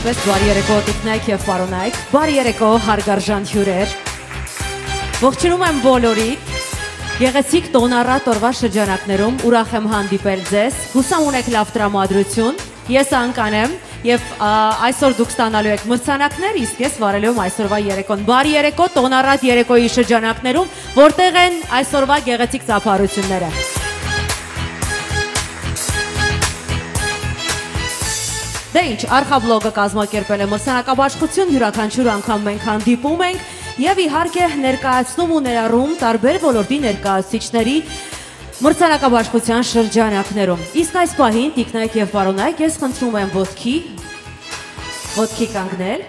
այսպես բարի երեկո տիկնայք եւ պարոնայք, բարի երեկո հարգարժան հյուրեր։ Ողջունում եմ բոլորիդ։ Գեղեցիկ տոնառատ օրվա շրջանակներում ուրախ եմ հանդիպել ձեզ։ Հուսամ ունեք լավ տրամադրություն։ Ես Անկան եմ եւ այսօր դուք ստանալու եք մրցանակներ, իսկ ես վարելու եմ այսօրվա երեկոն։ Բարի երեկո տոնառատ երեկոյի շրջանակներում, որտեղ են այսօրվա գեղեցիկ ծափարությունները։ Դե ինչ, Արխավլոգը կազմակերպել է մրցանակաբաշխություն, յուրաքանչյուր անգամ մենք հանդիպում ենք եւ իհարկե ներկայացնում ու ներառում տարբեր ոլորտի ներկայացուցիչների մրցանակաբաշխության շրջանակներում։ Իսկ այս պահին տիկնայք եւ պարոնայք, ես խնդրում եմ ոտքի կանգնել։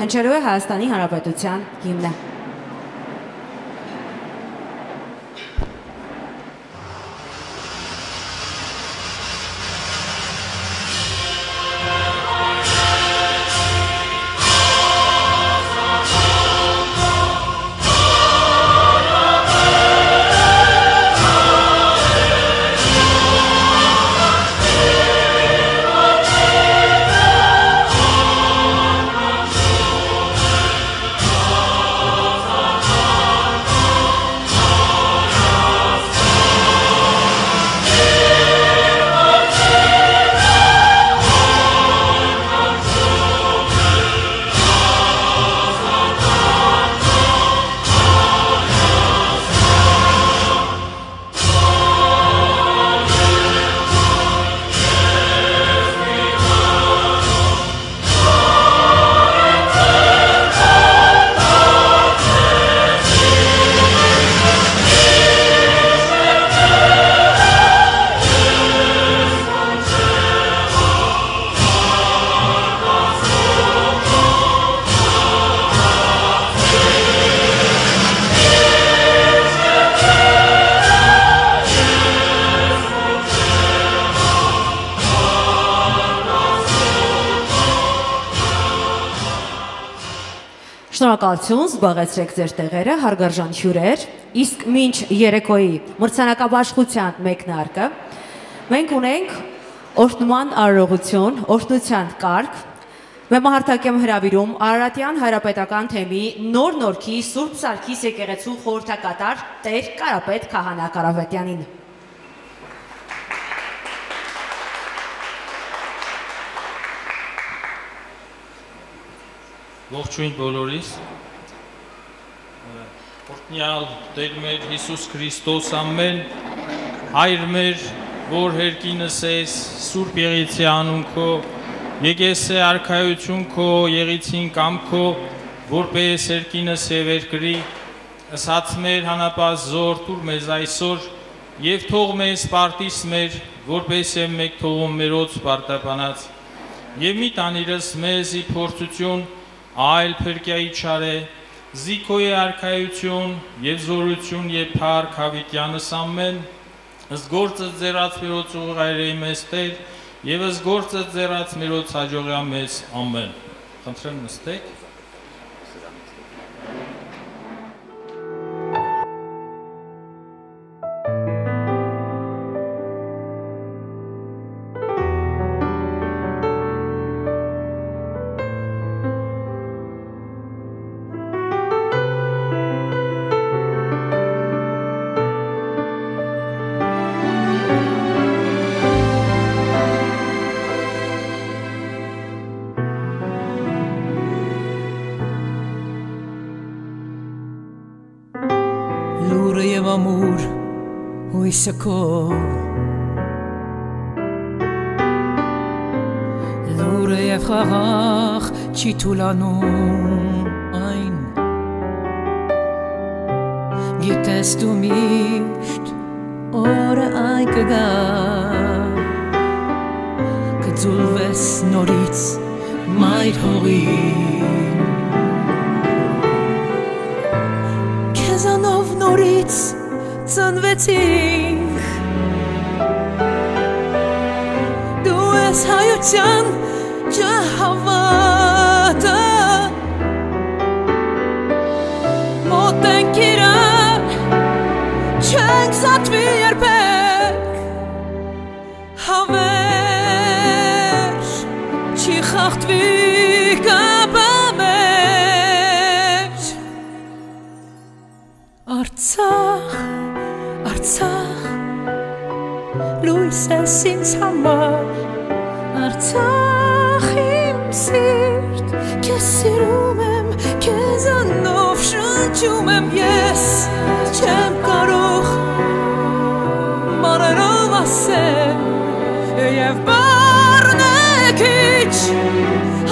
Հնչելու է Հայաստանի Հանրապետության հիմնը։ Շնորհակալություն, զբաղեցրեք ձեր տեղերը, հարգարժան հյուրեր, իսկ մինչ երեկոյի մրցանակաբաշխության մեկնարկը մենք ունենք օրհնման արարողություն, օրհնության կարգ, մեմահարթակ եմ հրավիրում Արարատյան հայրապետական թեմի նոր նորքի Սուրբ Սարգիս եկեղեցու խորհրդակատար Տեր Կարապետ Քահանա Կարապետյանին։ Ողջույն բոլորիս, օրհնյալ Տեր մեր Հիսուս Քրիստոս ամեն, Հայր մեր, որ հերկինս ես, Սուրբ Եղիցի անուն քո, եկես է արքայություն քո, եղիցին կամ քո, որպես հերկինս եւ երկրի, ըսած մեր հանապազ զոր, տուր մեզ այսօր, եւ թող մեզ պարտիս մեր, որպես եմ մեկ թողում մերոց պարտապանած, եւ մի տանիրս մեզ ի փորձություն, այլ փրկյայի չարե, զիքոյի արքայություն և զորություն և փառք հավիտյանս ամեն, ըսգործը ձերած մերոց ուղղայրեի մեզ Տեր և ըսգործը ձերած մերոց հաջողյա մեզ ամեն։ Խնդրեմ նստեք։ Հույսքո լուրը և խաղաղ չի թուլանում այն գիտես դու միշտ օրը այն կգա կձուլվես նորից մայր հողին քեզանով նորից ծնվեցինք դու ես հայության ջհավատը մոտ ենք իրար չենք զատվի երբեք հավեր չի հաղթվի կապը մեջ Արցախ, Արցախ լույս ես ինձ համար Արցախ իմ սիրտ Քեզ սիրում եմ Քեզանով շնչում եմ ես Չեմ կարող Բառերով ասել Եվ բառնեքիչ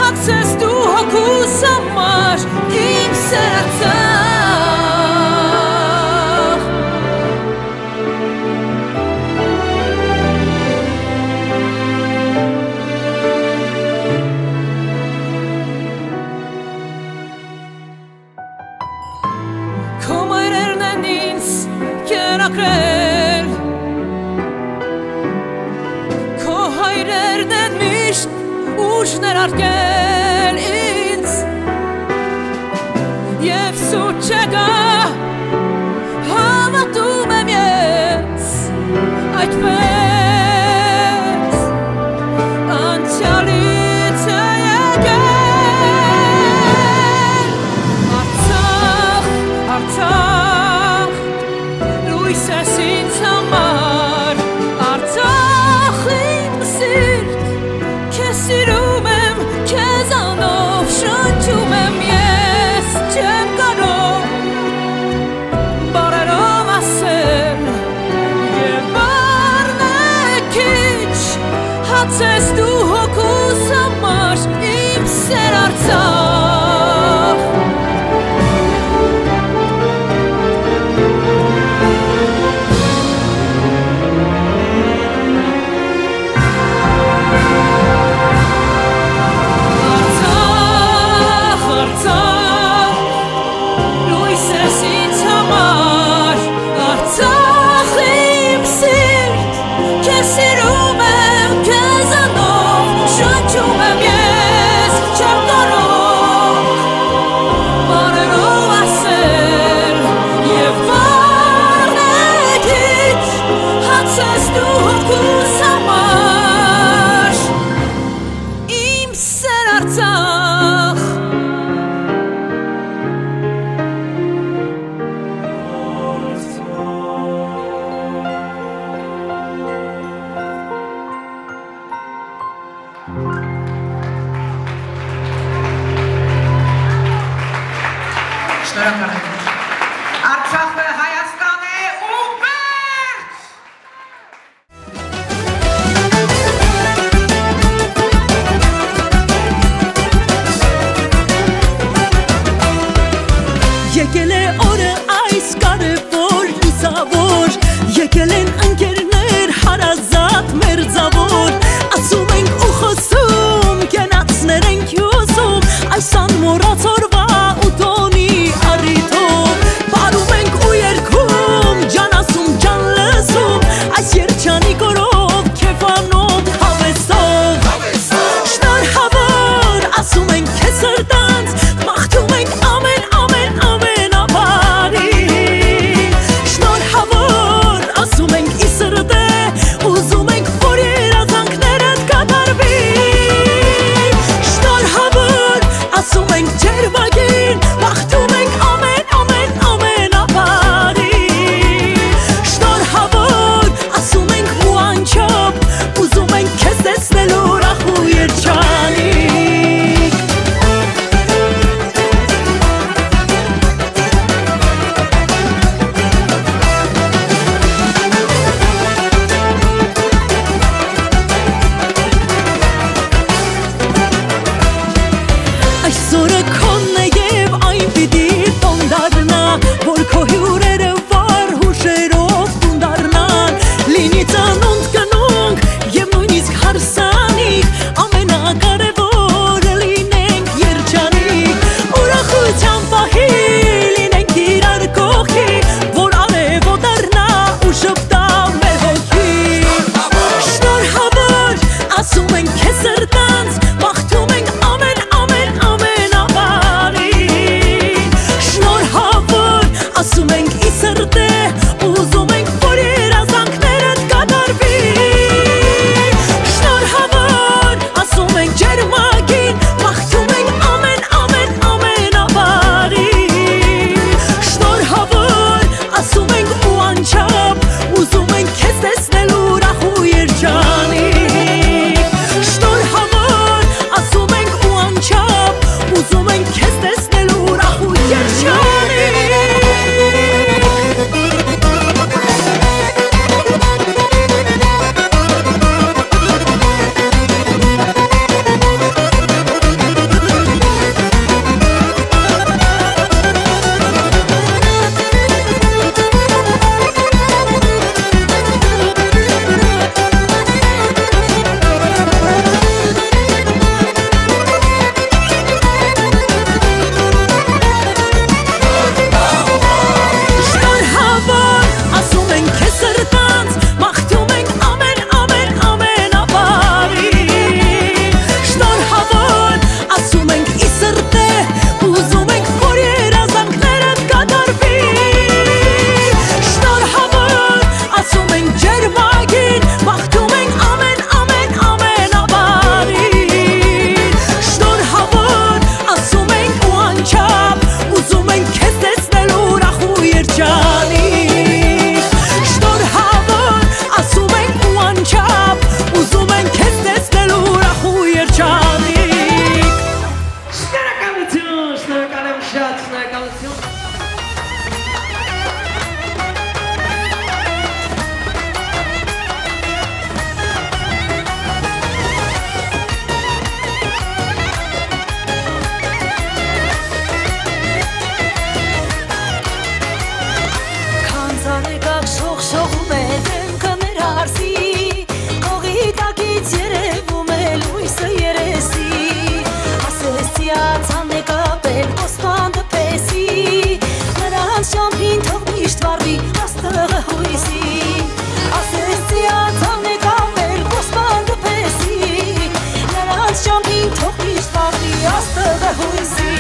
Հացես դու հոգուս համար Իմ սերացախ Քո մայրերն են ինձ կերակրել Քո հայրերն են միշտ ուժներ արկել ինձ Եվ սուտ չեկա հավատում եմ ես Այդպես անցյալից է եկել Արցախ, Արցախ լույս ես ինձ համար Արցախ իմ սիրտ Քեզ սիրում եմ Քեզանով շնչում եմ ես Չեմ կարող բառերով ասել Եվ բառնեքիչ Հացես դու հոգուս համար Իմ սեր Արցախ Արցախ, Արցախ լույս ես ինձ համար Արցախ իմ սիրտ Քեզ սիրում եմ Քեզանով շնչում եմ ես Չեմ կարող բառերով ասել Եվ բառնեքիչ Հացես դու հոգուս համար Իմ սեր Արցախ Շնորհակալ եմ Արցախը Հայաստան է ու վերջ Եկել է օրը այս կարևոր լուսավոր Եկել են ընկերներ հարազատ մերձավոր Ասում ենք ու խոսում կենացներ ենք հյուսում Այս անմոռաց օրվա ու տոնի առիթով հույսի